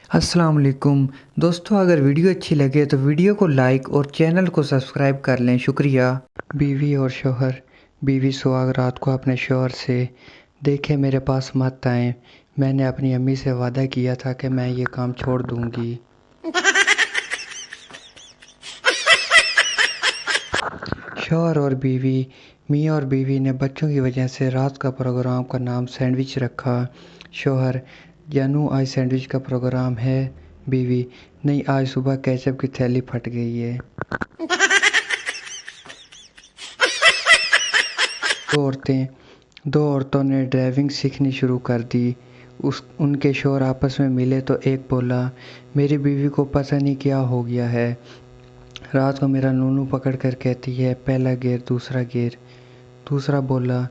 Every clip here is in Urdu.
السلام علیکم دوستو، اگر ویڈیو اچھی لگے تو ویڈیو کو لائک اور چینل کو سبسکرائب کر لیں، شکریہ۔ بیوی اور شوہر۔ بیوی سہاگ رات کو اپنے شوہر سے، دیکھیں میرے پاس مت آئیں، میں نے اپنی امی سے وعدہ کیا تھا کہ میں یہ کام چھوڑ دوں گی۔ شوہر اور بیوی۔ میاں اور بیوی نے بچوں کی وجہ سے رات کا پروگرام کا نام سینڈوچ رکھا۔ شوہر: جانو آج سینڈوچ کا پروگرام ہے۔ بیوی: نہیں، آج صبح کیچپ کی تھیلی پھٹ گئی ہے۔ دو عورتوں نے ڈرائیونگ سیکھنی شروع کر دی۔ ان کے شوہر آپس میں ملے تو ایک بولا: میری بیوی کو پتہ نہیں کیا ہو گیا ہے، رات کو میرا نونو پکڑ کر کہتی ہے پہلا گیئر دوسرا گیئر۔ دوسرا بولا: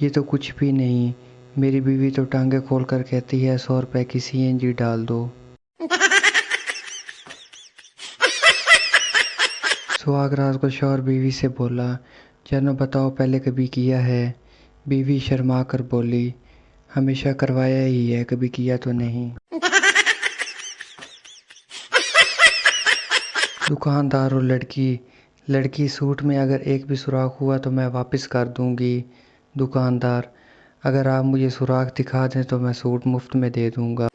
یہ تو کچھ بھی نہیں، میری بیوی تو ٹانگیں کھول کر کہتی ہے 100 روپے کی CNG ڈال دو۔ سہاگ رات کو شوہر بیوی سے بولا: جانو بتاؤ پہلے کبھی کیا ہے؟ بیوی شرما کر بولی: ہمیشہ کروایا ہی ہے، کبھی کیا تو نہیں۔ دکاندار اور لڑکی۔ لڑکی: سوٹ میں اگر ایک بھی سوراخ ہوا تو میں واپس کر دوں گی۔ دکاندار: اگر آپ مجھے سوراخ دکھا دیں تو میں سوٹ مفت میں دے دوں گا۔